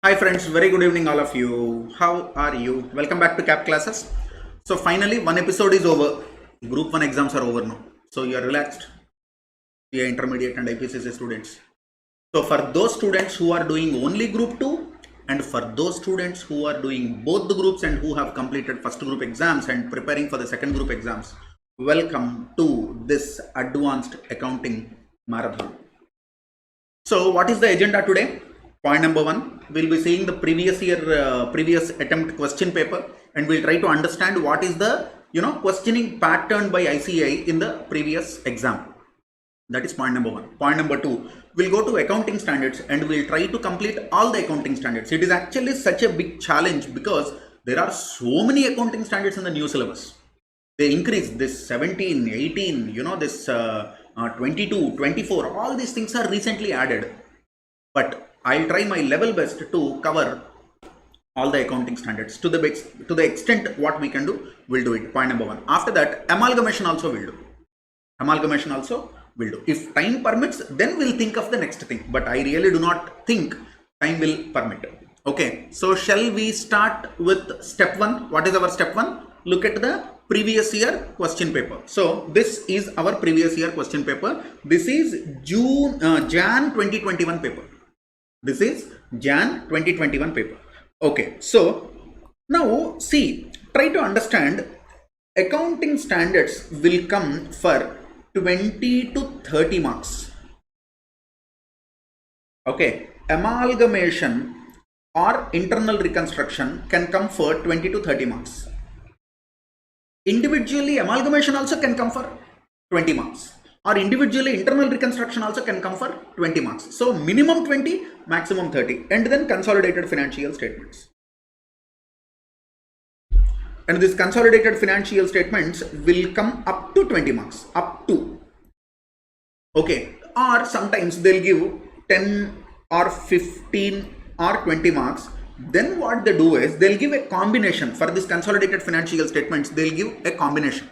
Hi friends, very good evening all of you. How are you? Welcome back to CAP classes. So finally one episode is over. Group 1 exams are over now. So you are relaxed. CA intermediate and IPCC students. So for those students who are doing only group 2 and for those students who are doing both the groups and who have completed first group exams and preparing for the second group exams, welcome to this advanced accounting marathon. So what is the agenda today? Point number 1, we'll be seeing the previous attempt question paper, and we'll try to understand what is the questioning pattern by ICAI in the previous exam. That is point number 1. Point number 2, we'll go to accounting standards and we'll try to complete all the accounting standards. It is actually such a big challenge because there are so many accounting standards in the new syllabus. They increase this 17, 18, this 22, 24, all these things are recently added. But I'll try my level best to cover all the accounting standards to the extent what we can do. We'll do it. Point number 1. After that, amalgamation also will do. Amalgamation also will do. If time permits, then we'll think of the next thing. But I really do not think time will permit. Okay. So shall we start with step 1? What is our step 1? Look at the previous year question paper. So this is our previous year question paper. This is Jan 2021 paper. This is Jan 2021 paper. Okay, so now see, try to understand accounting standards will come for 20 to 30 marks. Okay, amalgamation or internal reconstruction can come for 20 to 30 marks. Individually, amalgamation also can come for 20 marks. Or individually, internal reconstruction also can come for 20 marks. So minimum 20, maximum 30. And then consolidated financial statements. And these consolidated financial statements will come up to 20 marks. Up to. Okay. Or sometimes they'll give 10 or 15 or 20 marks. Then what they do is they'll give a combination. For this consolidated financial statements, they'll give a combination.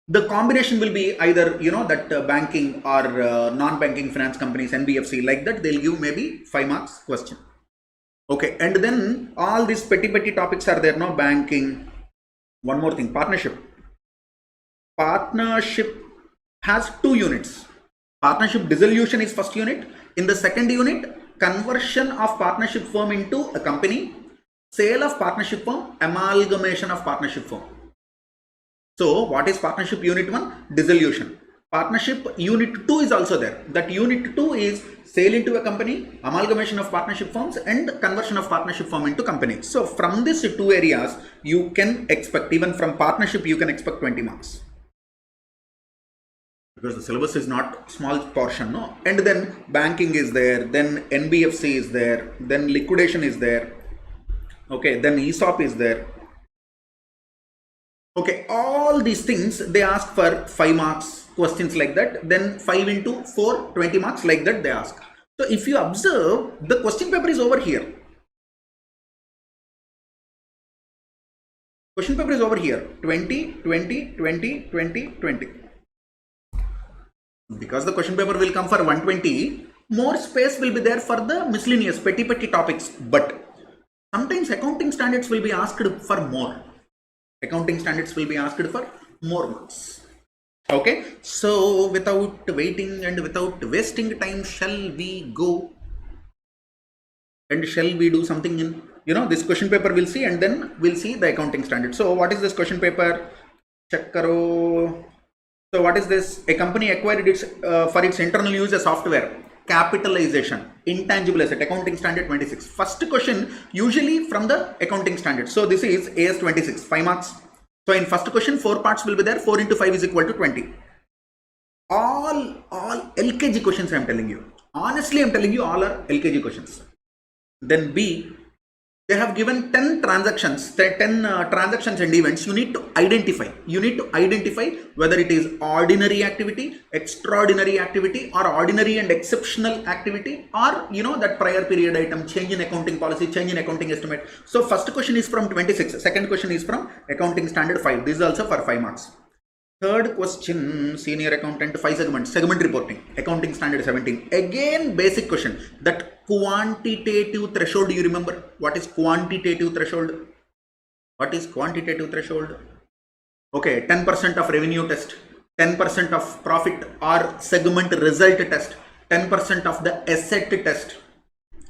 The combination will be either, banking or non-banking finance companies, NBFC, like that, they'll give maybe 5 marks question. Okay, and then all these petty topics are there, no? Banking. One more thing, partnership. Partnership has 2 units. Partnership dissolution is first unit. In the second unit, conversion of partnership firm into a company, sale of partnership firm, amalgamation of partnership firm. So what is partnership unit 1? Dissolution. Partnership unit 2 is also there. That unit 2 is sale into a company, amalgamation of partnership firms, and conversion of partnership firm into company. So from these 2 areas, you can expect, even from partnership, you can expect 20 marks. Because the syllabus is not small portion, no? And then banking is there, then NBFC is there, then liquidation is there. Okay, then ESOP is there. Okay, all these things they ask for 5 marks questions like that, then 5 into 4, 20 marks like that they ask. So if you observe, the question paper is over here. Question paper is over here, 20, 20, 20, 20, 20. Because the question paper will come for 120, more space will be there for the miscellaneous petty topics. But sometimes accounting standards will be asked for more. Accounting standards will be asked for more marks. Okay, so without waiting and without wasting time, shall we go and shall we do something in this question paper we'll see, and then we'll see the accounting standards. So what is this question paper? Check karo. So what is this? A company acquired its for its internal use a software. Capitalization, intangible asset, accounting standard 26. First question usually from the accounting standard. So this is AS 26, 5 marks. So in first question 4 parts will be there. 4 into 5 is equal to 20. All LKG questions I am telling you. Honestly, I am telling you all are LKG questions. Then B, they have given 10 transactions, 10 transactions and events. You need to identify. You need to identify whether it is ordinary activity, extraordinary activity, or ordinary and exceptional activity, or that prior period item, change in accounting policy, change in accounting estimate. So first question is from 26. Second question is from accounting standard 5. This is also for 5 marks. Third question, senior accountant, 5 segments, segment reporting, accounting standard 17. Again, basic question that quantitative threshold. Do you remember what is quantitative threshold? What is quantitative threshold? Okay, 10% of revenue test, 10% of profit or segment result test, 10% of the asset test.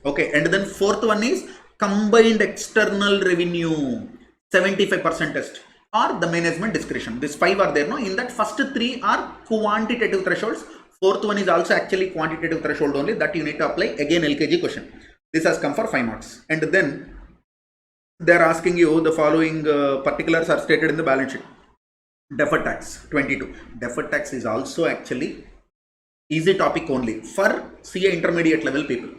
Okay, and then fourth one is combined external revenue, 75% test, or the management discretion. These 5 are there. No, in that first 3 are quantitative thresholds. Fourth one is also actually quantitative threshold only, that you need to apply. Again, LKG question. This has come for 5 marks. And then they are asking you the following particulars are stated in the balance sheet. Deferred tax 22. Deferred tax is also actually easy topic only for CA intermediate level people.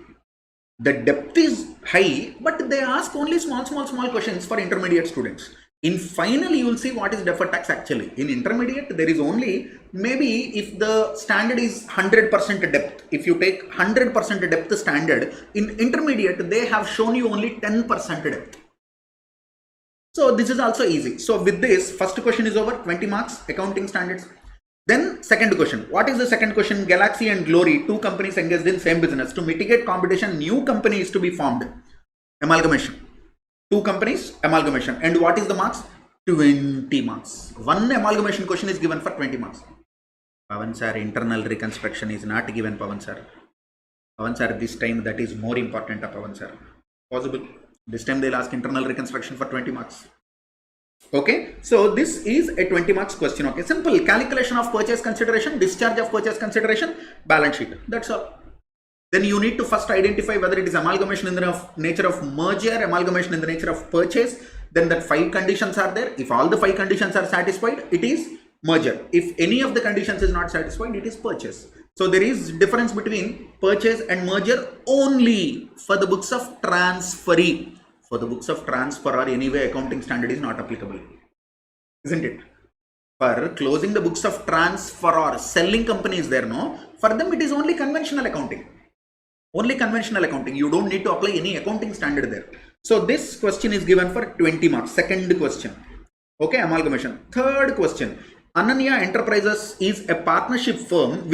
The depth is high, but they ask only small questions for intermediate students. In final, you will see what is deferred tax actually. In intermediate, there is only maybe if the standard is 100% depth. If you take 100% depth standard, in intermediate, they have shown you only 10% depth. So this is also easy. So with this, first question is over, 20 marks, accounting standards. Then second question. What is the second question? Galaxy and Glory, 2 companies engaged in same business. To mitigate competition, new company is to be formed. Amalgamation. 2 companies, amalgamation. And what is the marks? 20 marks. One amalgamation question is given for 20 marks. Pavan sir, internal reconstruction is not given, Pavan sir. Pavan sir, this time that is more important, Pavan sir. Possible. This time they'll ask internal reconstruction for 20 marks. Okay, so this is a 20 marks question. Okay, simple calculation of purchase consideration, discharge of purchase consideration, balance sheet. That's all. Then you need to first identify whether it is amalgamation in the nature of merger, amalgamation in the nature of purchase. Then that 5 conditions are there. If all the 5 conditions are satisfied, it is merger. If any of the conditions is not satisfied, it is purchase. So there is difference between purchase and merger only for the books of transferee. For the books of transfer or anyway accounting standard is not applicable, isn't it? For closing the books of transfer or selling companies there, no, for them it is only conventional accounting. Only conventional accounting. You don't need to apply any accounting standard there. So this question is given for 20 marks. Second question. Okay, amalgamation. Third question. Ananya Enterprises is a partnership firm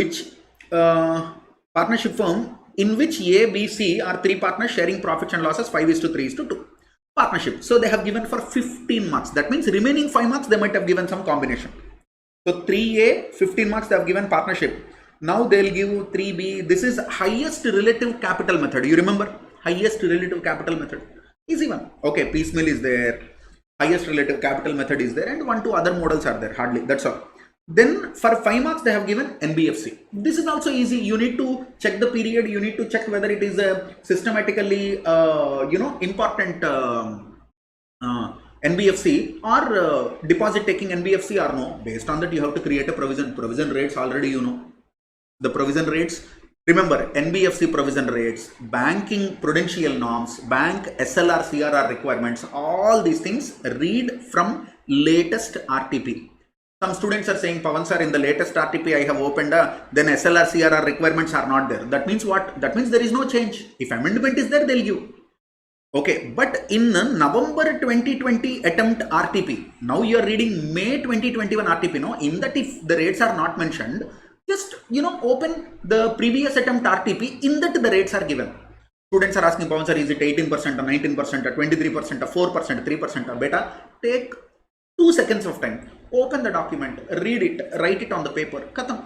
in which A, B, C are 3 partners sharing profits and losses 5:3:2. Partnership. So they have given for 15 marks. That means remaining 5 marks they might have given some combination. So 3A, 15 marks they have given partnership. Now they'll give 3B. This is highest relative capital method. You remember? Highest relative capital method. Easy one. Okay, piecemeal is there. Highest relative capital method is there. And 1-2 other models are there. Hardly. That's all. Then for 5 marks they have given NBFC. This is also easy. You need to check the period. You need to check whether it is a systematically important NBFC or deposit taking NBFC or no. Based on that you have to create a provision. Provision rates already you know. The provision rates. Remember NBFC provision rates, banking prudential norms, bank SLR CRR requirements. All these things read from latest RTP. Some students are saying, Pavan sir, in the latest RTP I have opened, then SLR CRR requirements are not there. That means what? That means there is no change. If amendment is there, they'll give. Okay, but in November 2020 attempt RTP, now you are reading May 2021 RTP, no? In that if the rates are not mentioned, just, open the previous attempt RTP, in that the rates are given. Students are asking, Pavan sir, is it 18% or 19% or 23% or 4%, 3% or beta? Take 2 seconds of time. Open the document, read it, write it on the paper. Khatam.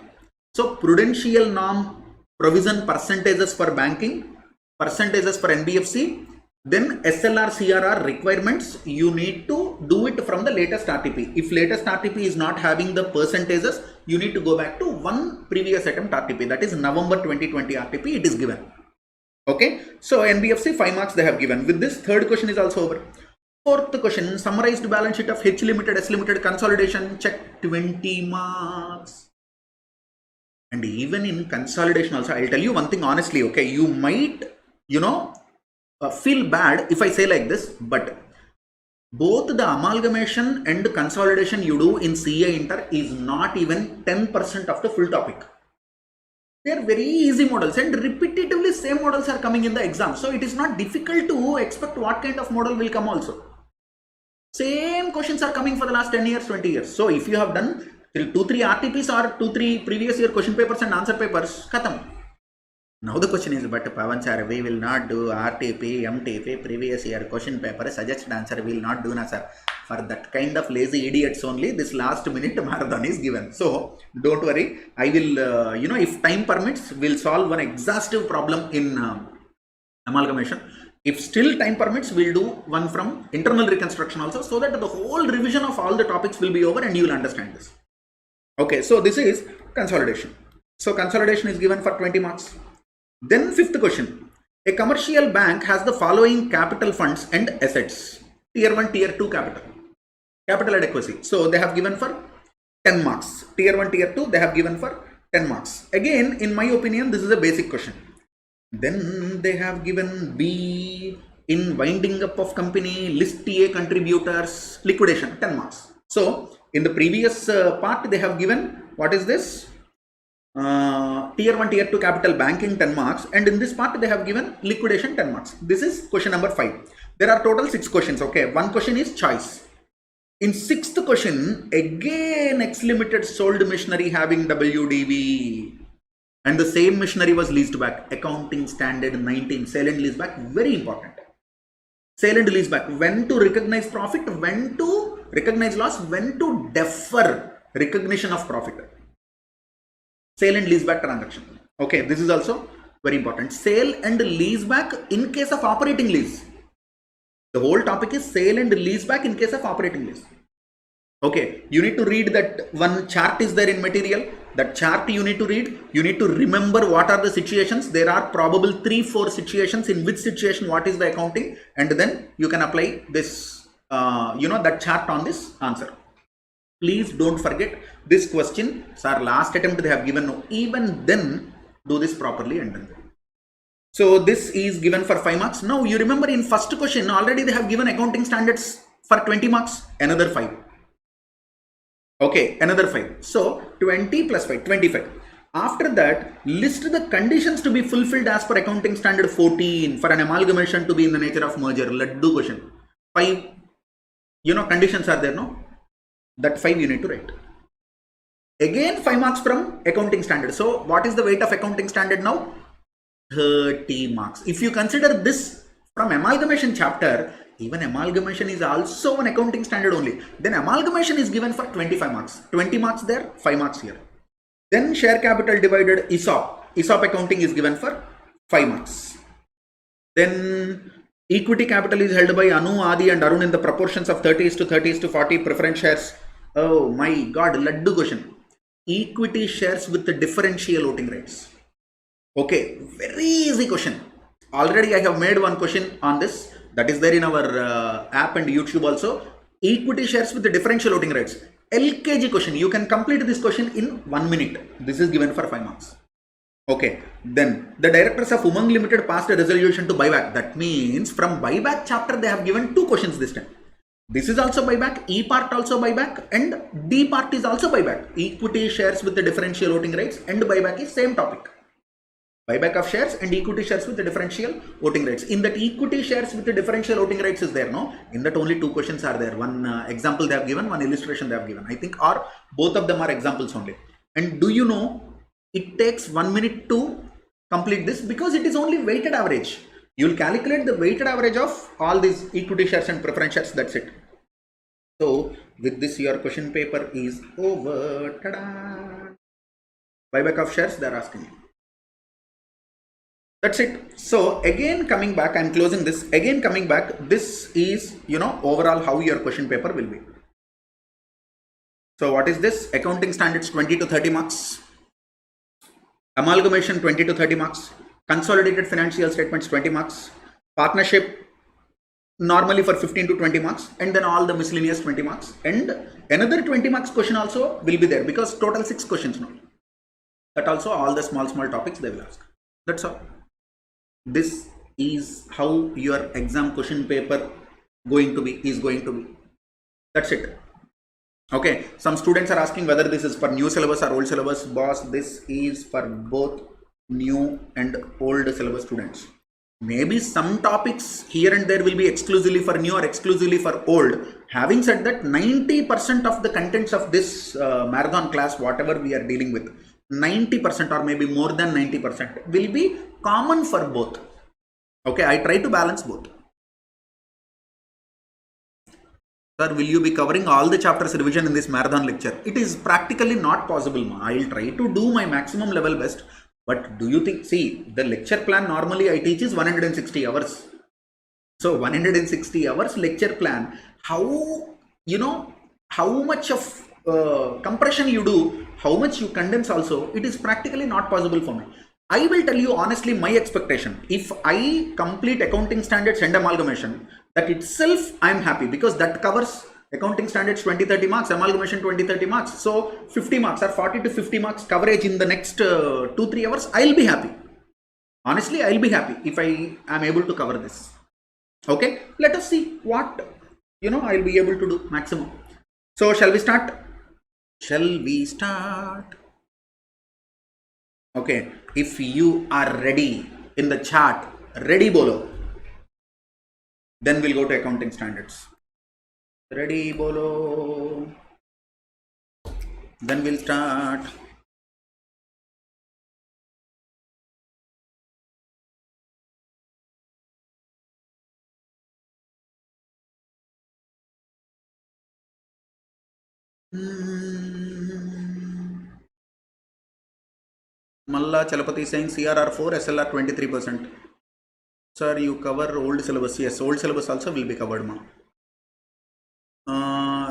So prudential norm provision percentages for banking, percentages for NBFC, then SLR CRR requirements, you need to do it from the latest RTP. If latest RTP is not having the percentages, you need to go back to one previous attempt RTP, that is November 2020 RTP, it is given. Okay, so NBFC 5 marks they have given. With this, third question is also over. Fourth question, summarized balance sheet of H Limited, S Limited consolidation, check 20 marks. And even in consolidation also, I'll tell you one thing honestly, okay, you might, feel bad if I say like this, but both the amalgamation and consolidation you do in CA Inter is not even 10% of the full topic. They are very easy models and repetitively same models are coming in the exam. So it is not difficult to expect what kind of model will come also. Same questions are coming for the last 10 years, 20 years. So if you have done 2-3 RTPs or 2-3 previous year question papers and answer papers, khatam. Now the question is, but Pavan sir, we will not do RTP, MTP, previous year question paper, suggested answer, we will not do na sir. For that kind of lazy idiots only, this last minute marathon is given. So don't worry, I will, if time permits, we'll solve one exhaustive problem in amalgamation. If still time permits, we'll do one from internal reconstruction also, so that the whole revision of all the topics will be over and you will understand this. Okay, so this is consolidation. So consolidation is given for 20 marks. Then fifth question. A commercial bank has the following capital funds and assets. Tier 1, Tier 2 capital adequacy. So they have given for 10 marks. Tier 1, Tier 2, they have given for 10 marks. Again, in my opinion, this is a basic question. Then they have given B in winding up of company, list TA contributors, liquidation, 10 marks. So in the previous part, they have given, what is this? Tier 1, Tier 2 capital banking 10 marks, and in this part they have given liquidation 10 marks. This is question number 5. There are total 6 questions. Okay, one question is choice. In 6th question, again X Limited sold machinery having WDV, and the same machinery was leased back. Accounting standard 19, sale and lease back, very important. Sale and lease back, when to recognize profit, when to recognize loss, when to defer recognition of profit. Sale and leaseback transaction. Okay, this is also very important. Sale and leaseback in case of operating lease. The whole topic is sale and leaseback in case of operating lease. Okay, you need to read that one chart is there in material. That chart you need to read. You need to remember what are the situations. There are probable 3-4 situations. In which situation what is the accounting, and then you can apply this, that chart on this answer. Please don't forget this question. Sir, last attempt they have given. No, even then do this properly and then. So this is given for 5 marks. Now you remember in first question already they have given accounting standards for 20 marks. Another 5. Okay, another 5. So 20 plus 5, 25. After that, list the conditions to be fulfilled as per accounting standard 14 for an amalgamation to be in the nature of merger. Let's do question. 5, conditions are there, no? That 5 you need to write. Again 5 marks from accounting standard. So what is the weight of accounting standard now? 30 marks. If you consider this from amalgamation chapter, even amalgamation is also an accounting standard only. Then amalgamation is given for 25 marks. 20 marks there, 5 marks here. Then share capital divided ESOP. ESOP accounting is given for 5 marks. Then equity capital is held by Anu, Adi and Arun in the proportions of 30:30:40 preference shares. Oh my god, laddu question. Equity shares with the differential voting rights. Okay, very easy question. Already I have made one question on this. That is there in our app and YouTube also. Equity shares with the differential voting rights. LKG question. You can complete this question in 1 minute. This is given for 5 marks. Okay, then the directors of Umang Limited passed a resolution to buyback. That means from buyback chapter they have given 2 questions this time. This is also buyback, E part also buyback, and D part is also buyback. Equity shares with the differential voting rights and buyback is same topic. Buyback of shares and equity shares with the differential voting rights. In that equity shares with the differential voting rights is there, no? In that only 2 questions are there. One example they have given, one illustration they have given. I think, or both of them are examples only. And do you know, it takes 1 minute to complete this because it is only weighted average. You will calculate the weighted average of all these equity shares and preference shares. That's it. So with this, your question paper is over. Ta-da! Buyback of shares, they are asking you. That's it. So again coming back, I'm closing this. Again coming back, this is, overall how your question paper will be. So what is this? Accounting standards 20 to 30 marks. Amalgamation 20 to 30 marks. Consolidated financial statements 20 marks. Partnership normally for 15 to 20 marks. And then all the miscellaneous 20 marks. And another 20 marks question also will be there because total 6 questions now. That also all the small topics they will ask. That's all. This is how your exam question paper is going to be. That's it. Okay, some students are asking whether this is for new syllabus or old syllabus. Boss, this is for both new and old syllabus students. Maybe some topics here and there will be exclusively for new or exclusively for old. Having said that, 90% of the contents of this marathon class, whatever we are dealing with, 90% or maybe more than 90% will be common for both. Okay, I try to balance both. Sir, will you be covering all the chapters revision in this marathon lecture? It is practically not possible. I'll try to do my maximum level best. But do you think, see, the lecture plan normally I teach is 160 hours. So 160 hours lecture plan, how, you know, how much of compression you do, how much you condense also, it is practically not possible for me. I will tell you honestly my expectation. If I complete accounting standards and amalgamation, that itself I am happy, because that covers accounting standards 20-30 marks, amalgamation 20-30 marks. So 50 marks or 40 to 50 marks coverage in the next 2-3 hours, I'll be happy. Honestly, I'll be happy if I am able to cover this. Okay, let us see what, you know, I'll be able to do maximum. So shall we start? Shall we start? Okay, if you are ready in the chat, ready bolo, then we'll go to accounting standards. Ready bolo, then we'll start. Malla Chalapati saying CRR 4, SLR 23%. Sir, you cover old syllabus. Yes, old syllabus also will be covered, ma.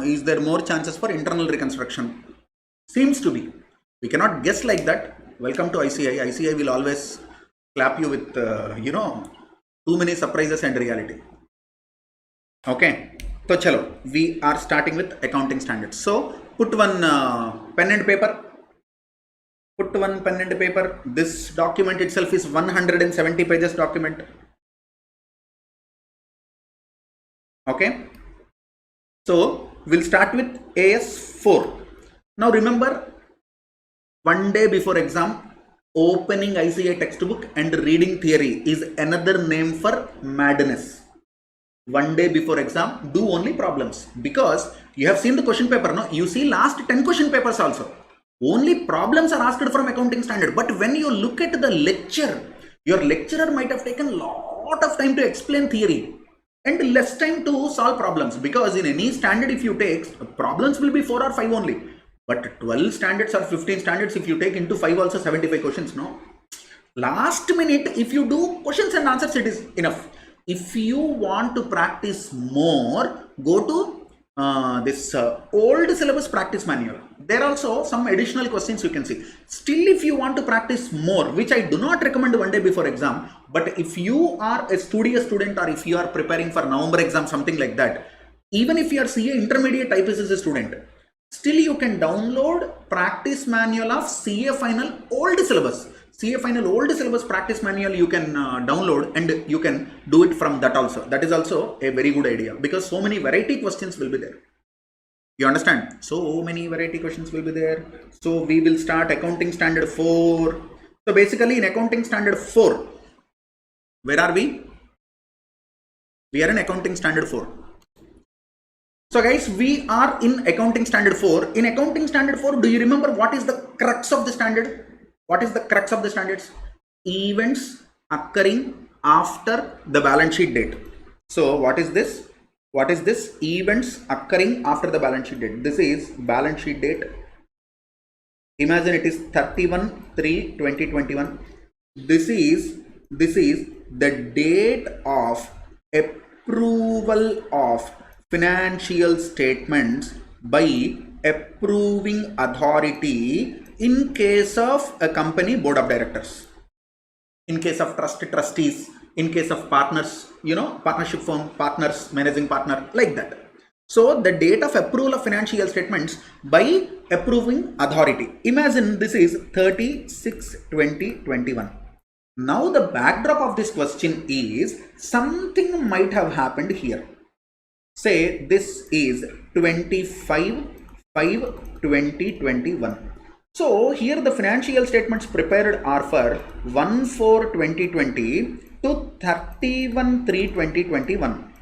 Is there more chances for internal reconstruction? Seems to be. We cannot guess like that. Welcome to ICI. ICI will always clap you with, you know, too many surprises and reality. Okay. So, chalo, we are starting with accounting standards. So, put one pen and paper. Put one pen and paper. This document itself is 170 pages document. Okay. So, we'll start with AS4. Now, remember, one day before exam, opening ICA textbook and reading theory is another name for madness. One day before exam, do only problems, because you have seen the question paper, no? You see last 10 question papers also. Only problems are asked from accounting standard. But when you look at the lecture, your lecturer might have taken a lot of time to explain theory and less time to solve problems, because in any standard, if you take, problems will be 4 or 5 only. But 12 standards or 15 standards, if you take into 5 also 75 questions, no? Last minute, if you do questions and answers, it is enough. If you want to practice more, go to this old syllabus practice manual. There are also some additional questions you can see. Still, if you want to practice more, which I do not recommend one day before exam, but if you are a studious student, or if you are preparing for November exam, something like that, even if you are CA intermediate IPCC student, still you can download practice manual of CA final old syllabus. CA final old syllabus practice manual you can download, and you can do it from that also. That is also a very good idea, because so many variety questions will be there. You understand? So many variety questions will be there. So we will start accounting standard 4. So basically in accounting standard 4, where are we? We are in accounting standard 4. So guys, we are in accounting standard 4. In accounting standard 4, do you remember what is the crux of the standard? What is the crux of the standards? Events occurring after the balance sheet date. So what is this? What is this? Events occurring after the balance sheet date. This is balance sheet date. Imagine it is 31/3/2021. This is the date of approval of financial statements by approving authority in case of a company board of directors, in case of trustees, in case of partners, you know, partnership firm, partners, managing partner, like that. So the date of approval of financial statements by approving authority. Imagine this is 30/6/2021. Now the backdrop of this question is something might have happened here. Say this is 25/5/2021. So here the financial statements prepared are for 1/4/2020 to 31/3/2021.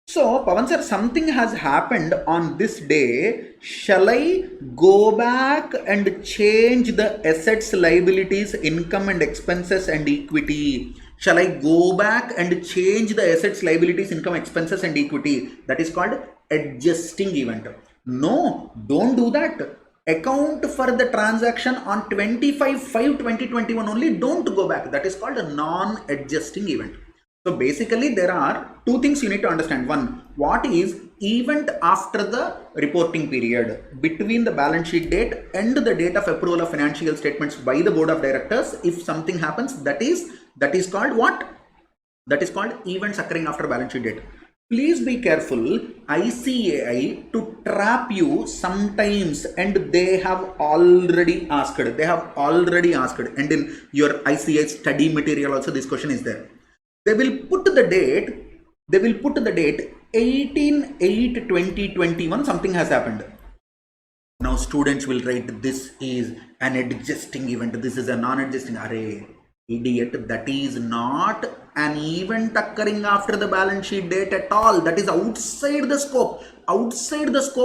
So, Pavan sir, something has happened on this day. Shall I go back and change the assets, liabilities, income and expenses and equity? Shall I go back and change the assets, liabilities, income, expenses and equity? That is called adjusting event. No, don't do that. Account for the transaction on 25/5/2021 only. Don't go back. That is called a non-adjusting event. So basically there are two things you need to understand. One, what is event after the reporting period between the balance sheet date and the date of approval of financial statements by the board of directors. If something happens, that is called what? That is called events occurring after balance sheet date. Please be careful, ICAI to trap you sometimes, and they have already asked, and in your ICAI study material also this question is there. They will put the date 18/8/2021. Something has happened. Now students will write, this is an adjusting event, this is a non-adjusting. Array, idiot, that is not an event occurring after the balance sheet date at all. That is outside the scope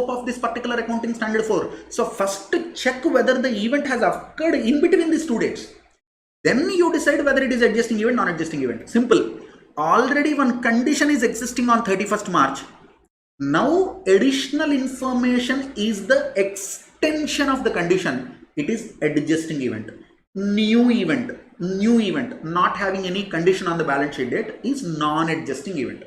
of this particular accounting standard 4. So first check whether the event has occurred in between these two dates. Then you decide whether it is adjusting event, non-adjusting event. Simple. Already one condition is existing on 31st March. Now additional information is the extension of the condition. It is adjusting event. New event, not having any condition on the balance sheet date is non-adjusting event.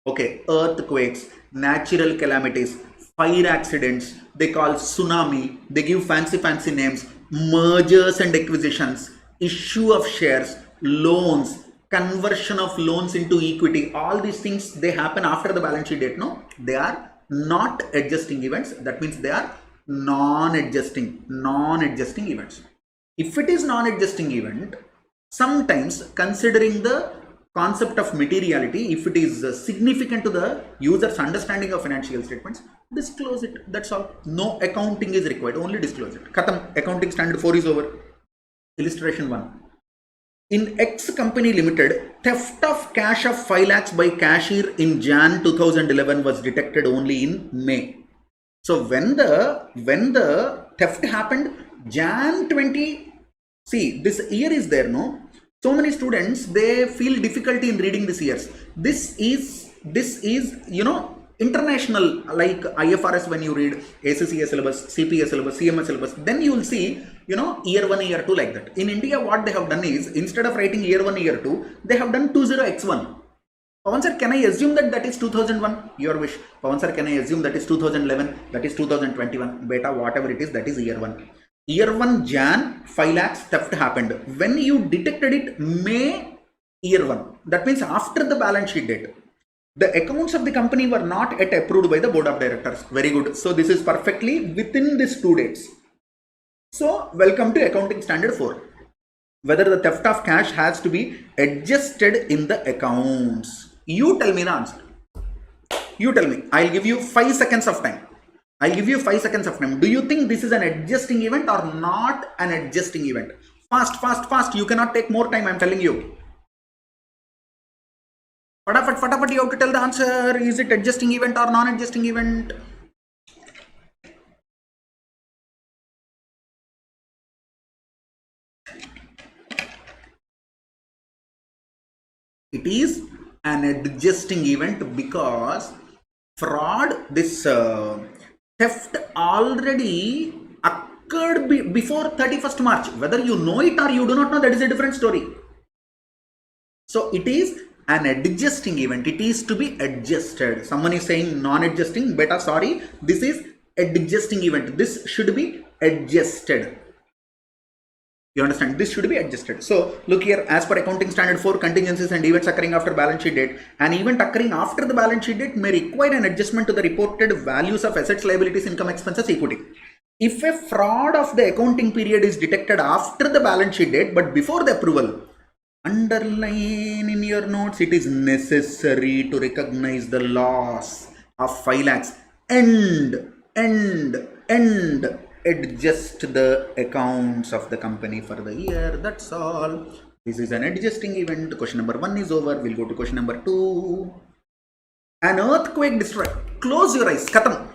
Okay, earthquakes, natural calamities, fire accidents, they call tsunami, they give fancy names, mergers and acquisitions, issue of shares, loans, conversion of loans into equity, all these things, they happen after the balance sheet date. No, they are not adjusting events. That means they are non-adjusting events. If it is non-adjusting event, sometimes considering the concept of materiality, if it is significant to the user's understanding of financial statements, disclose it. That's all. No accounting is required, only disclose it. Khatam. Accounting standard 4 is over. Illustration 1. In X Company Limited, theft of cash of 5 lakhs by cashier in Jan 2011 was detected only in May. So when the theft happened, Jan 20, see this year is there, no? So many students, they feel difficulty in reading this years. This is international, like IFRS. When you read ACCA syllabus, CPA syllabus, CMS syllabus, then you will see year 1, year 2 like that. In India, what they have done is, instead of writing year 1, year 2, they have done 20x1. Pavan sir, can I assume that is 2001? Your wish. Pavan sir, can I assume that is 2011? That is 2021? Beta, whatever it is, that is year 1. Year 1 Jan, 5 lakhs theft happened. When you detected it, May year 1. That means after the balance sheet date. The accounts of the company were not yet approved by the board of directors. Very good. So this is perfectly within these 2 dates. So welcome to accounting standard 4. Whether the theft of cash has to be adjusted in the accounts. You tell me the answer. You tell me. I'll give you 5 seconds of time. Do you think this is an adjusting event or not an adjusting event? Fast. You cannot take more time, I'm telling you. Fatapat, you have to tell the answer. Is it adjusting event or non-adjusting event? It is an adjusting event because fraud, this theft already occurred before 31st March. Whether you know it or you do not know, that is a different story. So it is an adjusting event. It is to be adjusted. Someone is saying non-adjusting. Beta, sorry. This is adjusting event. This should be adjusted. You understand? This should be adjusted. So look here, as per accounting standard 4, contingencies and events occurring after balance sheet date. An event occurring after the balance sheet date may require an adjustment to the reported values of assets, liabilities, income, expenses, equity. If a fraud of the accounting period is detected after the balance sheet date but before the approval, underline in your notes, it is necessary to recognize the loss of 5 lakhs and adjust the accounts of the company for the year. That's all. This is an adjusting event. Question number 1 is over. We'll go to question number 2. An earthquake destroyed. Close your eyes. Khatam.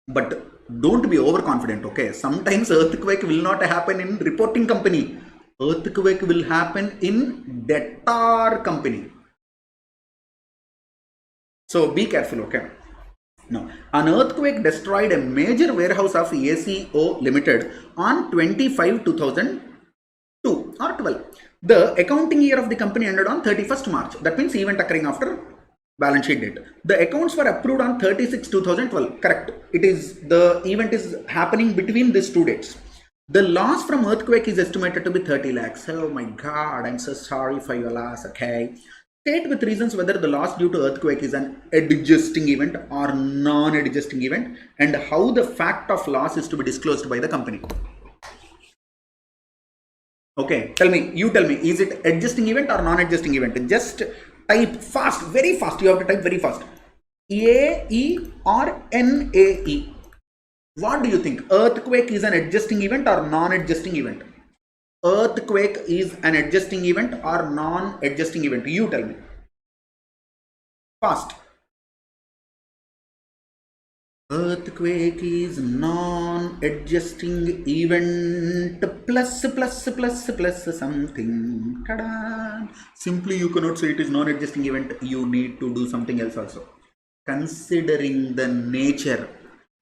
But don't be overconfident, okay? Sometimes earthquake will not happen in reporting company. Earthquake will happen in debtor company. So be careful, okay? Now, an earthquake destroyed a major warehouse of ACO Limited on 25/2002 or 12. The accounting year of the company ended on 31st March. That means event occurring after balance sheet date. The accounts were approved on 36/2012. Correct. The event is happening between these two dates. The loss from earthquake is estimated to be 30 lakhs. Oh my God, I'm so sorry for your loss. Okay. State with reasons whether the loss due to earthquake is an adjusting event or non-adjusting event, and how the fact of loss is to be disclosed by the company. Okay, you tell me, is it adjusting event or non-adjusting event? Just type fast, very fast. You have to type very fast. AE or NAE. What do you think? Earthquake is an adjusting event or non-adjusting event? Earthquake is an adjusting event or non-adjusting event? You tell me. Fast. Earthquake is non-adjusting event plus something. Ta-da! Simply you cannot say it is non-adjusting event. You need to do something else also. Considering the nature,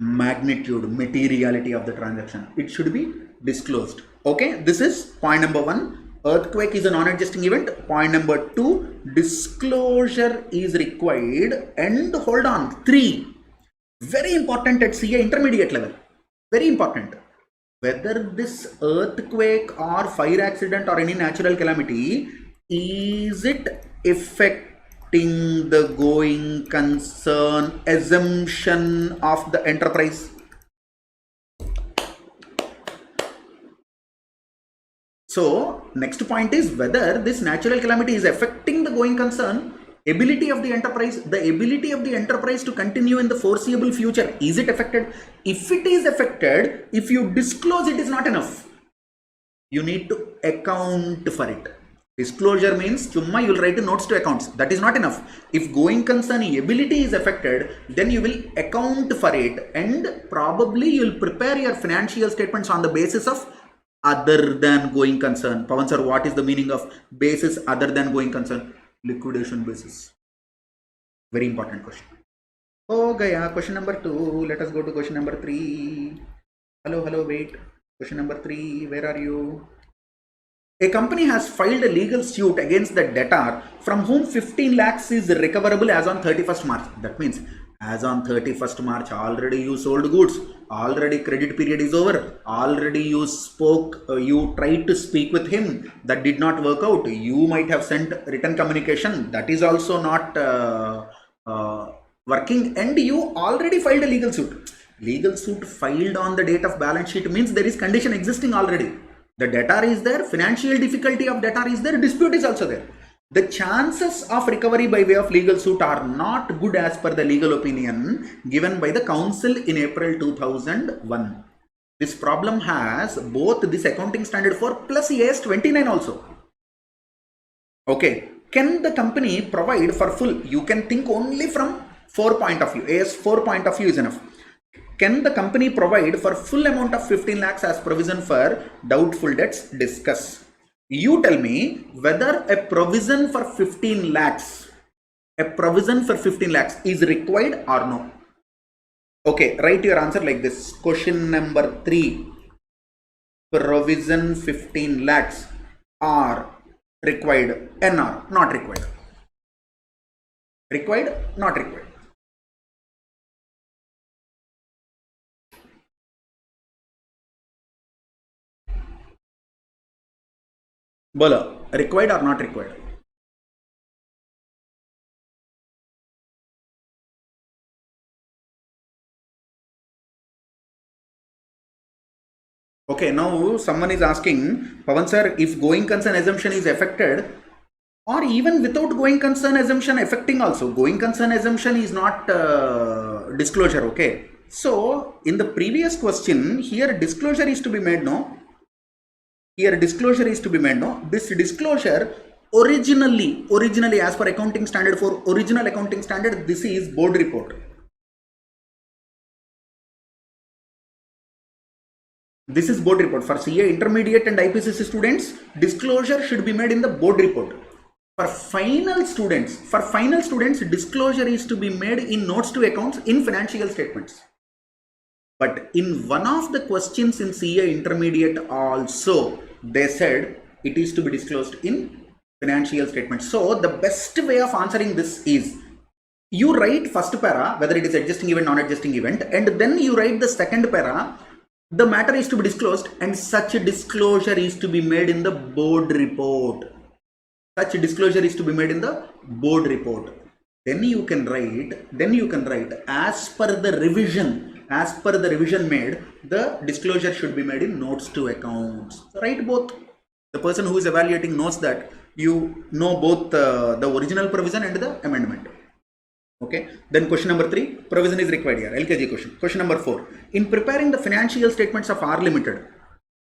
magnitude, materiality of the transaction, it should be disclosed. Okay, this is point number 1. Earthquake is a non-adjusting event. Point number 2, disclosure is required. And hold on, 3, very important at CA intermediate level, very important. Whether this earthquake or fire accident or any natural calamity, is it affecting the going concern assumption of the enterprise? So next point is whether this natural calamity is affecting the going concern ability of the enterprise, the ability of the enterprise to continue in the foreseeable future. Is it affected? If it is affected, if you disclose, it is not enough. You need to account for it. Disclosure means chumma you will write notes to accounts. That is not enough. If going concern ability is affected, then you will account for it, and probably you will prepare your financial statements on the basis of other than going concern. Pavan sir, what is the meaning of basis other than going concern? Liquidation basis. Very important question. Oh gaya, question number 2. Let us go to question number 3. Hello, wait. Question number 3, where are you? A company has filed a legal suit against the debtor from whom 15 lakhs is recoverable as on 31st March. That means as on 31st March, already you sold goods, already credit period is over, already you you tried to speak with him, that did not work out, you might have sent written communication, that is also not working, and you already filed a legal suit. Legal suit filed on the date of balance sheet means there is condition existing already. The debtor is there, financial difficulty of debtor is there, dispute is also there. The chances of recovery by way of legal suit are not good as per the legal opinion given by the council in April 2001. This problem has both this accounting standard 4 plus AS 29 also. Okay, can the company provide for full? You can think only from 4 point of view. AS 4 point of view is enough. Can the company provide for full amount of 15 lakhs as provision for doubtful debts? Discuss. You tell me whether a provision for 15 lakhs is required or no. Okay, write your answer like this. Question number 3. Provision 15 lakhs are required, NR, not required. Required, not required. Bolo, required or not required? Okay, now someone is asking, Pavan sir, if going concern assumption is affected, or even without going concern assumption affecting also, going concern assumption is not disclosure, okay? So, in the previous question, here disclosure is to be made, no? Here disclosure is to be made, no? This disclosure Originally as per accounting standard, for original accounting standard, this is board report. This is board report. For CA intermediate and IPCC students, disclosure should be made in the board report. For final students, disclosure is to be made in notes to accounts in financial statements. But in one of the questions in CA intermediate also, they said it is to be disclosed in financial statements. So the best way of answering this is, you write first para, whether it is adjusting event, non-adjusting event, and then you write the second para, the matter is to be disclosed, and such a disclosure is to be made in the board report. Such a disclosure is to be made in the board report. Then you can write, as per the revision made, the disclosure should be made in notes to accounts. So write both. The person who is evaluating knows that you know both the original provision and the amendment. Okay. Then question number 3, provision is required here. LKG question. Question number 4. In preparing the financial statements of R Limited,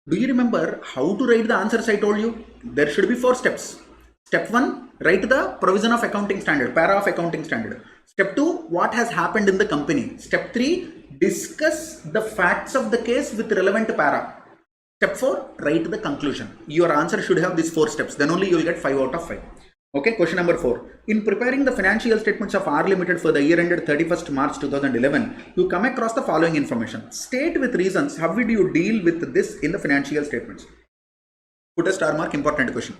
do you remember how to write the answers I told you? There should be 4 steps. Step 1, write the provision of accounting standard, para of accounting standard. Step 2, what has happened in the company. Step 3, discuss the facts of the case with relevant para. Step 4, write the conclusion. Your answer should have these 4 steps. Then only you will get 5 out of 5. Okay, question number 4. In preparing the financial statements of R Limited for the year ended 31st March 2011, you come across the following information. State with reasons how would you deal with this in the financial statements. Put a star mark, important question.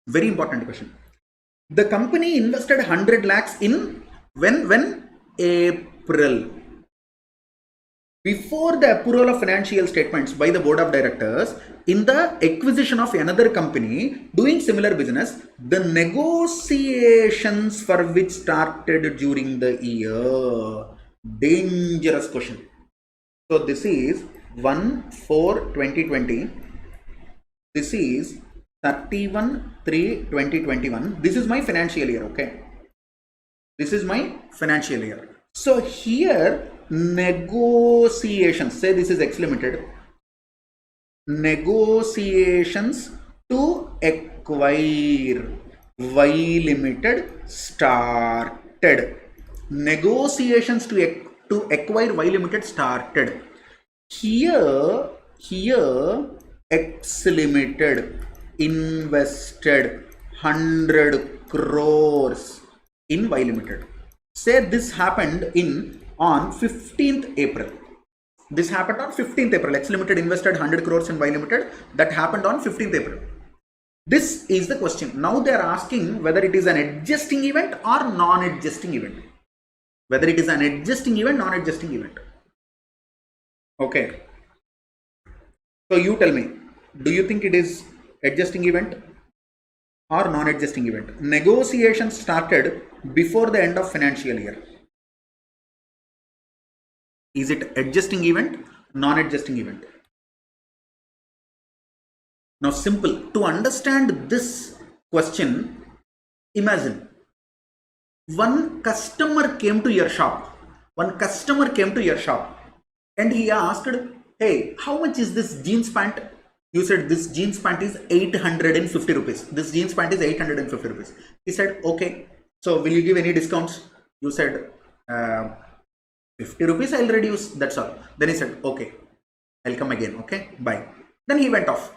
Very important question. The company invested 100 lakhs in when? April. Before the approval of financial statements by the board of directors, in the acquisition of another company doing similar business, the negotiations for which started during the year. Dangerous question. So this is 1/4/2020. This is 31/3/2021. This is my financial year. Okay. This is my financial year. So here, negotiations, say this is X Limited, negotiations to acquire Y Limited started. Negotiations to acquire Y Limited started. Here X Limited invested 100 crores in Y Limited. Say this happened on 15th April. This happened on 15th April. X Limited invested 100 crores in Y Limited. That happened on 15th April. This is the question. Now they are asking whether it is an adjusting event or non-adjusting event. Whether it is an adjusting event, non-adjusting event. Okay. So you tell me, do you think it is adjusting event or non-adjusting event? Negotiations started before the end of financial year. Is it adjusting event, non-adjusting event? Now simple. To understand this question, imagine one customer came to your shop. And he asked, hey, how much is this jeans pant? You said this jeans pant is 850 rupees. This jeans pant is 850 rupees. He said, okay. So will you give any discounts? You said, 50 rupees I'll reduce, that's all. Then he said, okay, I'll come again, okay, bye. Then he went off.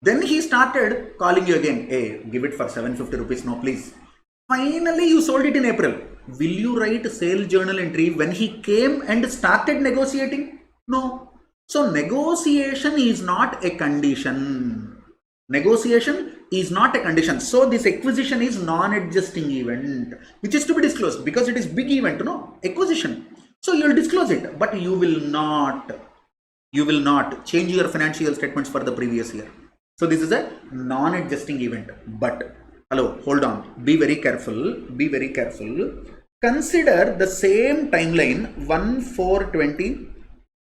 Then he started calling you again, hey, give it for 750 rupees, no please. Finally you sold it in April. Will you write a sale journal entry when he came and started negotiating? No. So negotiation is not a condition. Negotiation is not a condition. So this acquisition is non-adjusting event, which is to be disclosed because it is big event, no? Acquisition. So you will disclose it, but you will not change your financial statements for the previous year. So this is a non-adjusting event. But hello, hold on, be very careful. Consider the same timeline 1/4/20,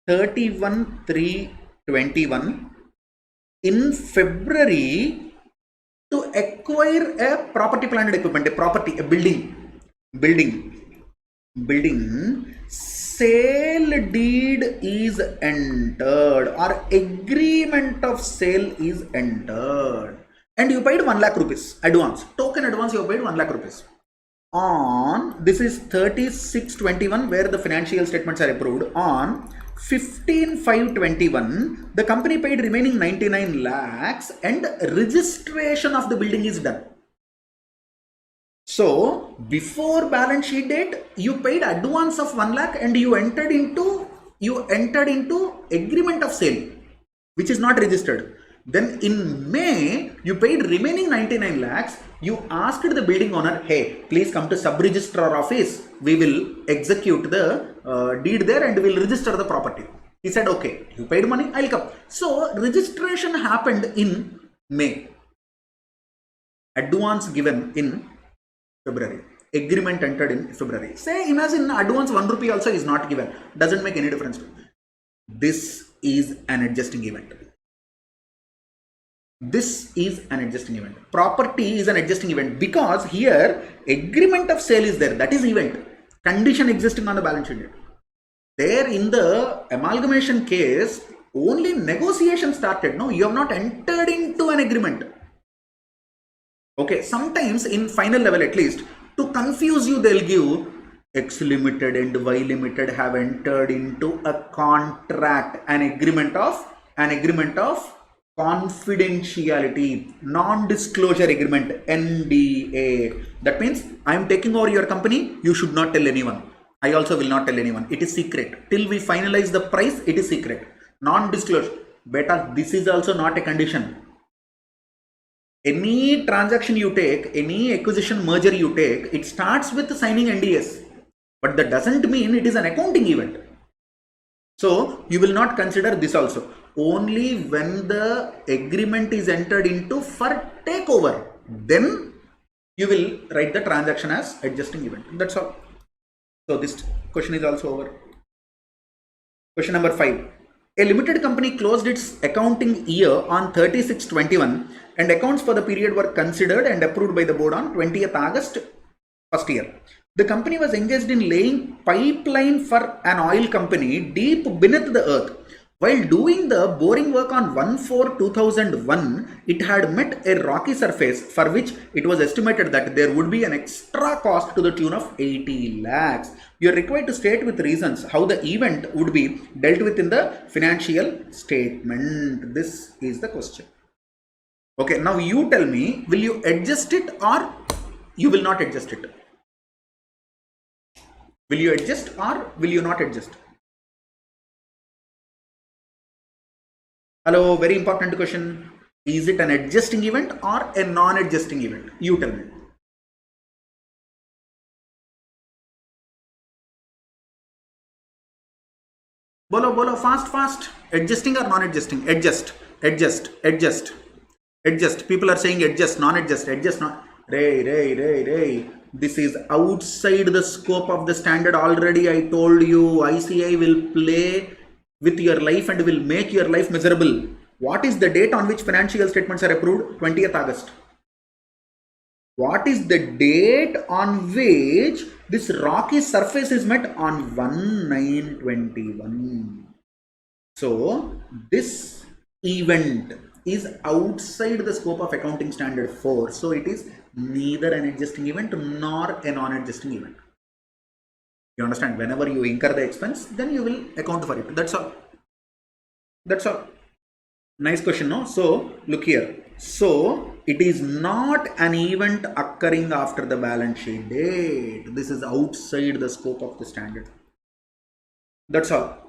31/3/21 in February to acquire a property, plant and equipment, a building. Sale deed is entered or agreement of sale is entered. and you paid 1 lakh rupees advance, token advance you paid 1 lakh rupees. On, this is 36/21 where the financial statements are approved. On 15/5/21, the company paid remaining 99 lakhs and registration of the building is done. So before balance sheet date, you paid advance of 1 lakh and you entered into agreement of sale, which is not registered. Then in May, you paid remaining 99 lakhs. You asked the building owner, hey, please come to sub-registrar office. We will execute the deed there and we will register the property. He said, okay, you paid money, I'll come. So registration happened in May. Advance given in February. Agreement entered in February. Say, imagine advance 1 rupee also is not given. Doesn't make any difference. This is an adjusting event. This is an adjusting event. Property is an adjusting event because here agreement of sale is there. That is event. Condition existing on the balance sheet. There in the amalgamation case, only negotiation started. No, you have not entered into an agreement. Okay, sometimes in final level at least, to confuse you, they'll give X limited and Y limited have entered into a contract, an agreement of confidentiality, non-disclosure agreement, NDA. That means I am taking over your company, you should not tell anyone. I also will not tell anyone. It is secret. Till we finalize the price, it is secret. Non-disclosure. Beta, this is also not a condition. Any transaction you take, any acquisition merger you take, it starts with signing NDAs. But that doesn't mean it is an accounting event. So you will not consider this also. Only when the agreement is entered into for takeover, then you will write the transaction as adjusting event. That's all. So this question is also over. Question number 5. A limited company closed its accounting year on 36/21 and accounts for the period were considered and approved by the board on 20th August first year. The company was engaged in laying pipeline for an oil company deep beneath the earth. While doing the boring work on 1/4/2001, it had met a rocky surface for which it was estimated that there would be an extra cost to the tune of 80 lakhs. You are required to state with reasons how the event would be dealt with in the financial statement. This is the question. Okay, now you tell me, will you adjust it or you will not adjust it? Will you adjust or will you not adjust? Hello, very important question. Is it an adjusting event or a non-adjusting event? You tell me. Bolo, fast. Adjusting or non-adjusting? Adjust. People are saying adjust, non-adjust, adjust, not. Ray. This is outside the scope of the standard already. I told you ICA will play with your life and will make your life miserable. What is the date on which financial statements are approved? 20th August. What is the date on which this rocky surface is met? On 1/9/21. So this event is outside the scope of accounting standard 4. So it is neither an adjusting event nor a non-adjusting event. You understand? Whenever you incur the expense, then you will account for it. That's all. Nice question, no? So look here. So it is not an event occurring after the balance sheet date. This is outside the scope of the standard. That's all.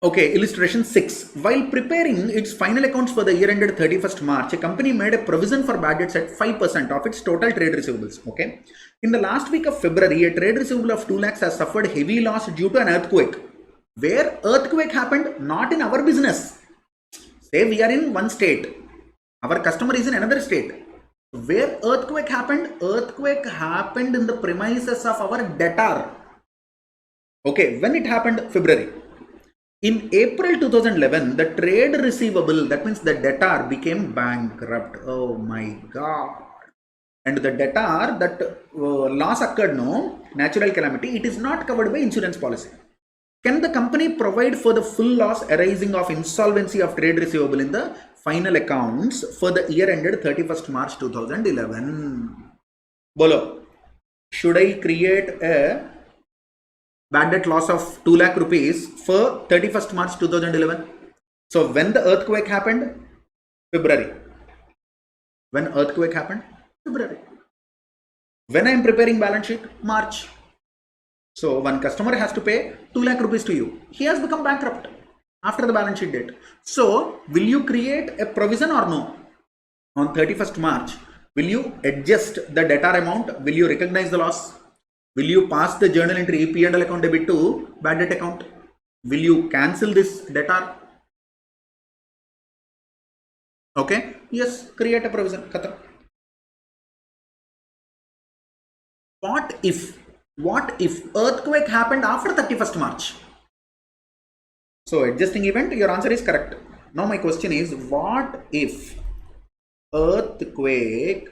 Okay, illustration 6. While preparing its final accounts for the year ended 31st March, a company made a provision for bad debts at 5% of its total trade receivables. Okay. In the last week of February, a trade receivable of 2 lakhs has suffered heavy loss due to an earthquake. Where earthquake happened? Not in our business. Say we are in one state. Our customer is in another state. Where earthquake happened? Earthquake happened in the premises of our debtor. Okay, when it happened? February. In April 2011, the trade receivable, that means the debtor, became bankrupt. Oh my God. And the debtor, that loss occurred, no, natural calamity, it is not covered by insurance policy. Can the company provide for the full loss arising of insolvency of trade receivable in the final accounts for the year ended 31st March 2011. Bolo, should I create a bad debt loss of 2 lakh rupees for 31st March 2011? So when the earthquake happened? February. When earthquake happened? February. When I am preparing balance sheet? March. So one customer has to pay 2 lakh rupees to you. He has become bankrupt after the balance sheet date. So will you create a provision or no? On 31st March, will you adjust the debtor amount? Will you recognize the loss? Will you pass the journal entry P&L account debit to bad debt account? Will you cancel this debtor? Okay, yes, create a provision. Khatam. What if earthquake happened after 31st March? So adjusting event, your answer is correct. Now my question is, what if earthquake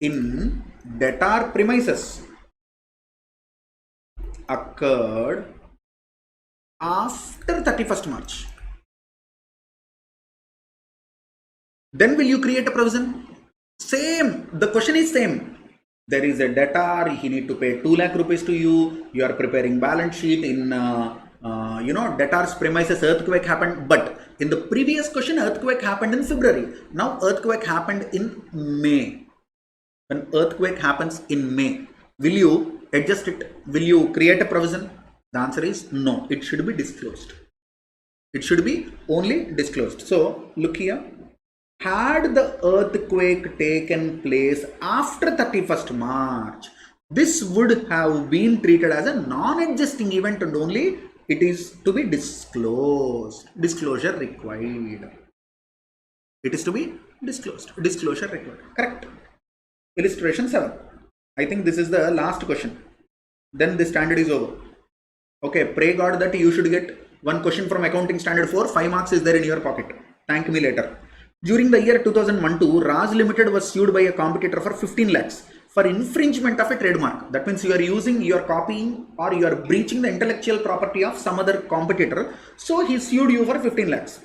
in debtor premises occurred after 31st March? Then will you create a provision? Same, the question is same. There is a debtor, he need to pay 2 lakh rupees to you. You are preparing balance sheet in debtor's premises, earthquake happened. But in the previous question, earthquake happened in February. Now earthquake happened in May. When earthquake happens in May, will you adjust it? Will you create a provision? The answer is no. It should be disclosed. It should be only disclosed. So look here. Had the earthquake taken place after 31st March, this would have been treated as a non-adjusting event and only it is to be disclosed. Disclosure required. It is to be disclosed. Disclosure required. Correct. Illustration 7. I think this is the last question. Then the standard is over. Okay, pray God that you should get one question from Accounting Standard 4. 5 marks is there in your pocket. Thank me later. During the year 2001-2, Raj Limited was sued by a competitor for 15 lakhs for infringement of a trademark. That means you are copying or you are breaching the intellectual property of some other competitor. So he sued you for 15 lakhs.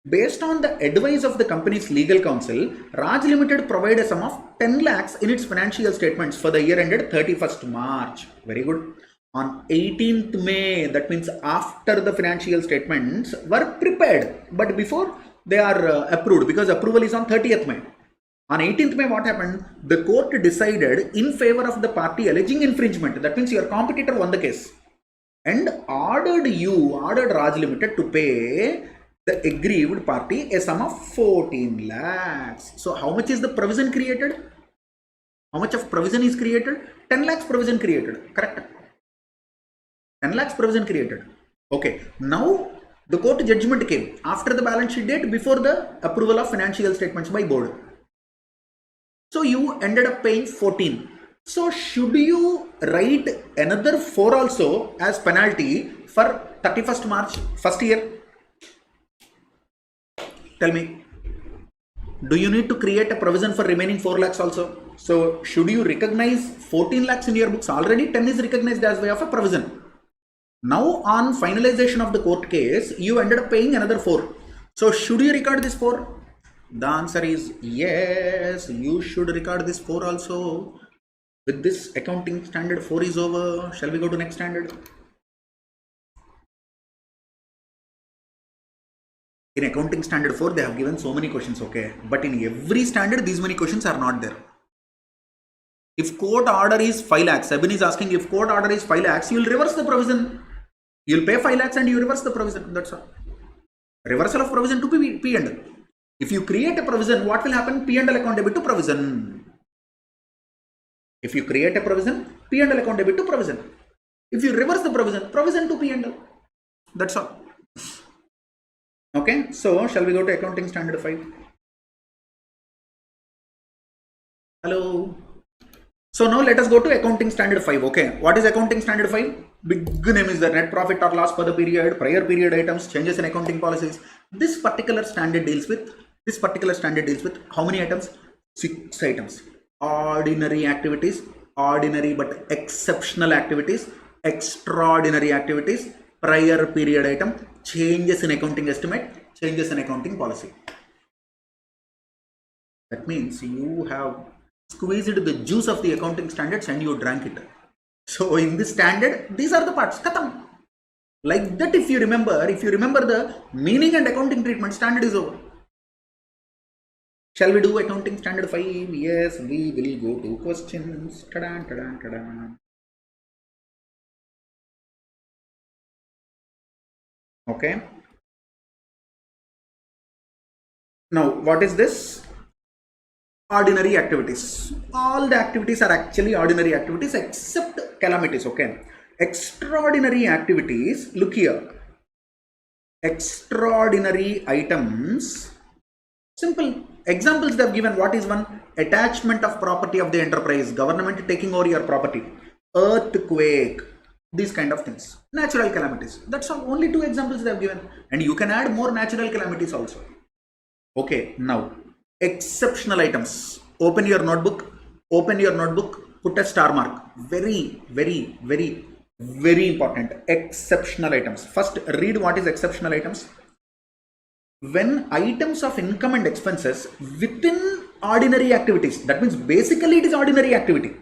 Based on the advice of the company's legal counsel, Raj Limited provided a sum of 10 lakhs in its financial statements for the year ended 31st March. Very good. On 18th May, that means after the financial statements were prepared, but before they are approved, because approval is on 30th May. On 18th May, what happened? The court decided in favor of the party alleging infringement. That means your competitor won the case and ordered Raj Limited to pay the aggrieved party a sum of 14 lakhs. So how much is the provision created? How much of provision is created? 10 lakhs provision created. Correct. 10 lakhs provision created. Okay. Now the court judgment came after the balance sheet date, before the approval of financial statements by board. So you ended up paying 14. So should you write another 4 also as penalty for 31st March first year? Tell me. Do you need to create a provision for remaining 4 lakhs also? So should you recognize 14 lakhs in your books? Already 10 is recognized as way of a provision. Now on finalization of the court case, you ended up paying another 4. So should you record this 4? The answer is yes, you should record this 4 also. With this, Accounting Standard 4 is over. Shall we go to next standard? In Accounting Standard 4, they have given so many questions, okay? But in every standard, these many questions are not there. If court order is 5 lakhs, Sabin is asking, if court order is 5 lakhs, you will reverse the provision. You will pay 5 lakhs and you reverse the provision. That's all. Reversal of provision to P&L. If you create a provision, what will happen? P&L account debit to provision. If you create a provision, P&L account debit to provision. If you reverse the provision to P&L. That's all. Okay, so shall we go to Accounting Standard 5? Hello. So now let us go to Accounting Standard 5. Okay, what is Accounting Standard 5? Big name is the net profit or loss for the period, prior period items, changes in accounting policies. This particular standard deals with how many items? 6 items. Ordinary activities, ordinary but exceptional activities, extraordinary activities, prior period item, changes in accounting estimate, changes in accounting policy. That means you have squeezed the juice of the accounting standards and you drank it. So in this standard, these are the parts. Khatam. Like that, if you remember the meaning and accounting treatment, standard is over. Shall we do accounting standard 5? Yes, we will go to questions. Ta-da, ta-da, ta-da. Okay. Now, what is this? Ordinary activities. All the activities are actually ordinary activities except calamities. Okay. Extraordinary activities. Look here. Extraordinary items. Simple examples they have given. What is one? Attachment of property of the enterprise, government taking over your property, earthquake, these kind of things, natural calamities. That's all. Only 2 examples they have given, and you can add more natural calamities also. Okay, now exceptional items. Open your notebook, put a star mark. Very, very, very, very important. Exceptional items. First, read what is exceptional items. When items of income and expenses within ordinary activities, that means basically it is ordinary activity,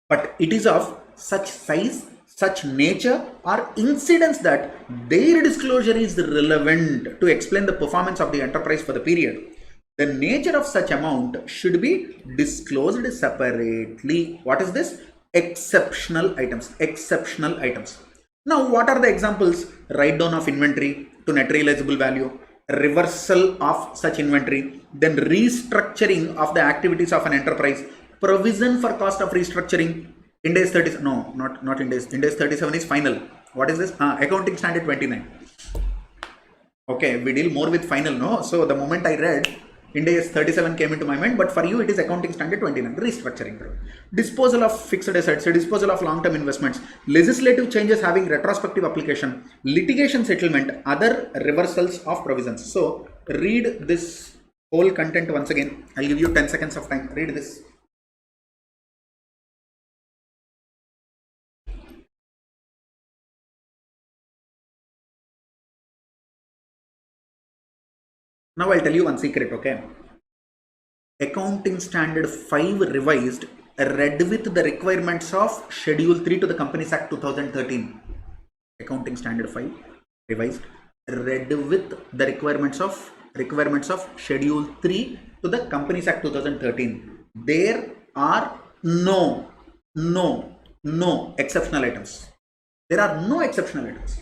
but it is of such size, such nature or incidence that their disclosure is relevant to explain the performance of the enterprise for the period. The nature of such amount should be disclosed separately. What is this? Exceptional items. Exceptional items. Now, what are the examples? Write down of inventory to net realizable value, reversal of such inventory, then restructuring of the activities of an enterprise, provision for cost of restructuring. Ind AS 37, no, not Ind AS. Ind AS 37 is final. What is this? Accounting standard 29. Okay, we deal more with final, no? So the moment I read, Ind AS 37 came into my mind, but for you it is accounting standard 29, restructuring. Disposal of fixed assets, disposal of long-term investments, legislative changes having retrospective application, litigation settlement, other reversals of provisions. So read this whole content once again. I'll give you 10 seconds of time. Read this. Now I'll tell you one secret, okay? Accounting Standard 5 revised, read with the requirements of Schedule 3 to the Companies Act 2013. Accounting Standard 5 revised, read with the requirements of Schedule 3 to the Companies Act 2013. There are no exceptional items. There are no exceptional items.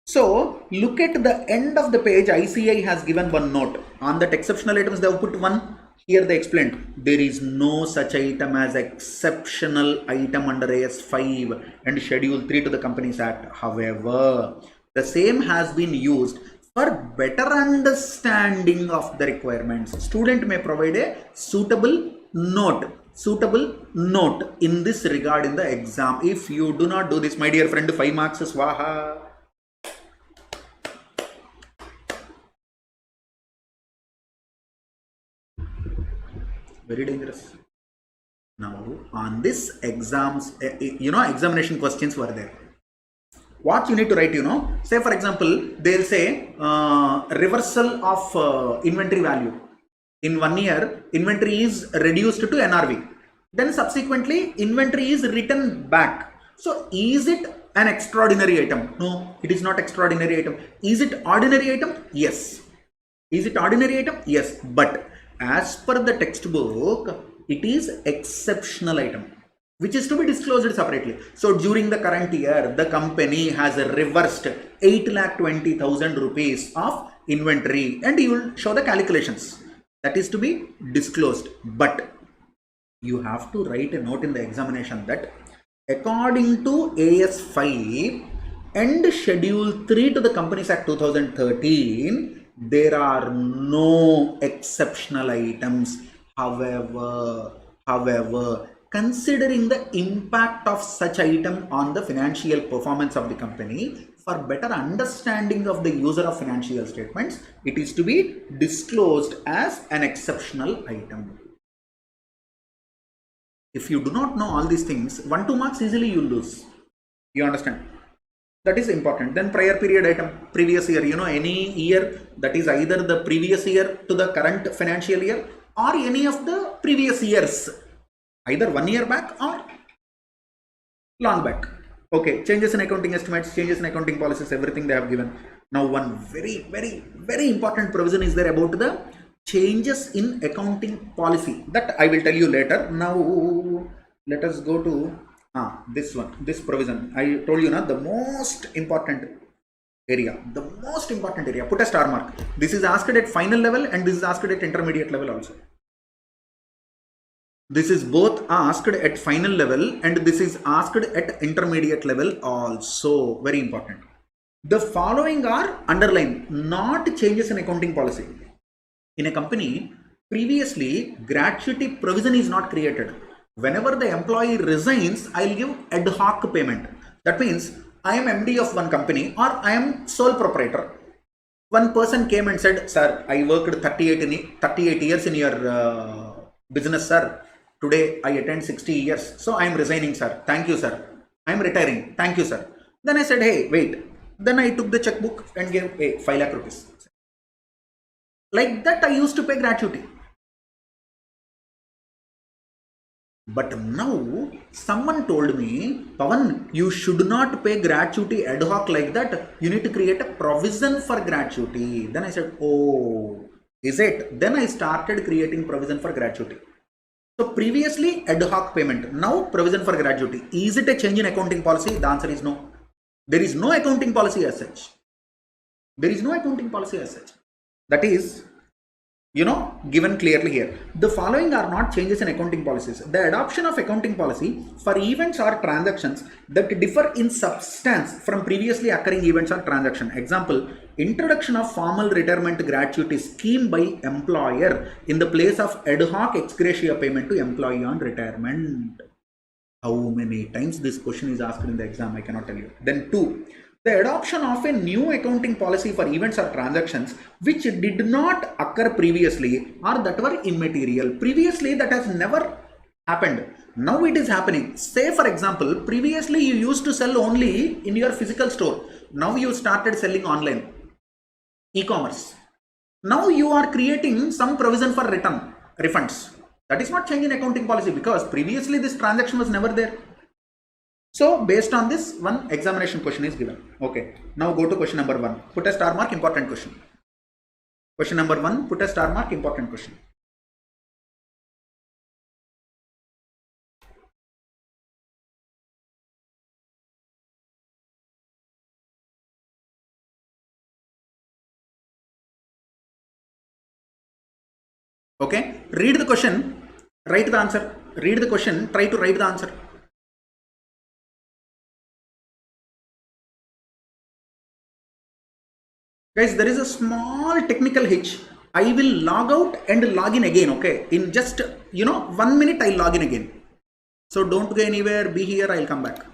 So look at the end of the page. ICA has given one note on that exceptional items. They have put one. Here they explained there is no such item as exceptional item under AS5 and Schedule 3 to the Companies Act. However, the same has been used for better understanding of the requirements. Student may provide a suitable note in this regard in the exam. If you do not do this, my dear friend, 5 marks swaha. Very dangerous. Now on this exams, examination questions were there. What you need to write, say for example, they'll say reversal of inventory value. In 1 year, inventory is reduced to NRV. Then subsequently, inventory is written back. So is it an extraordinary item? No, it is not extraordinary item. Is it ordinary item? Yes. Is it ordinary item? Yes. But as per the textbook, it is exceptional item, which is to be disclosed separately. So during the current year, the company has reversed 8,20,000 rupees of inventory, and you will show the calculations. That is to be disclosed. But you have to write a note in the examination that according to AS5 and Schedule 3 to the Companies Act 2013, there are no exceptional items. However, considering the impact of such item on the financial performance of the company, for better understanding of the user of financial statements, it is to be disclosed as an exceptional item. If you do not know all these things, 1-2 marks easily you lose. You understand? That is important. Then prior period item, previous year, any year that is either the previous year to the current financial year or any of the previous years, either 1 year back or long back. Okay, changes in accounting estimates, changes in accounting policies, everything they have given. Now one very, very, very important provision is there about the changes in accounting policy. That I will tell you later. Now let us go to this one, this provision. I told you now the most important area. Put a star mark. This is asked at final level and this is asked at intermediate level also. This is both asked at final level and this is asked at intermediate level also. Very important. The following are underlined, not changes in accounting policy. In a company, previously gratuity provision is not created. Whenever the employee resigns, I'll give ad hoc payment. That means I am MD of one company or I am sole proprietor. One person came and said, sir, I worked 38 years in your business, sir. Today I attend 60 years. So I am resigning, sir. Thank you, sir. I am retiring. Thank you, sir. Then I said, hey, wait. Then I took the checkbook and gave 5 lakh rupees. Like that I used to pay gratuity. But now someone told me, Pavan, you should not pay gratuity ad hoc like that. You need to create a provision for gratuity. Then I said, oh, is it? Then I started creating provision for gratuity. So previously ad hoc payment, now provision for gratuity. Is it a change in accounting policy? The answer is no. There is no accounting policy as such. That is, given clearly here. The following are not changes in accounting policies. The adoption of accounting policy for events or transactions that differ in substance from previously occurring events or transaction. Example, introduction of formal retirement gratuity scheme by employer in the place of ad hoc ex gratia payment to employee on retirement. How many times this question is asked in the exam, I cannot tell you. Then 2. The adoption of a new accounting policy for events or transactions which did not occur previously or that were immaterial. Previously that has never happened. Now it is happening. Say for example, previously you used to sell only in your physical store. Now you started selling online. E-commerce. Now you are creating some provision for refunds. That is not change in accounting policy because previously this transaction was never there. So based on this, one examination question is given. Okay, now go to question number 1. Put a star mark, important question. Question number 1, put a star mark, important question. Okay, read the question, write the answer. Read the question, try to write the answer. Guys, there is a small technical hitch. I will log out and log in again, okay? In just, 1 minute, I'll log in again. So don't go anywhere, be here, I'll come back.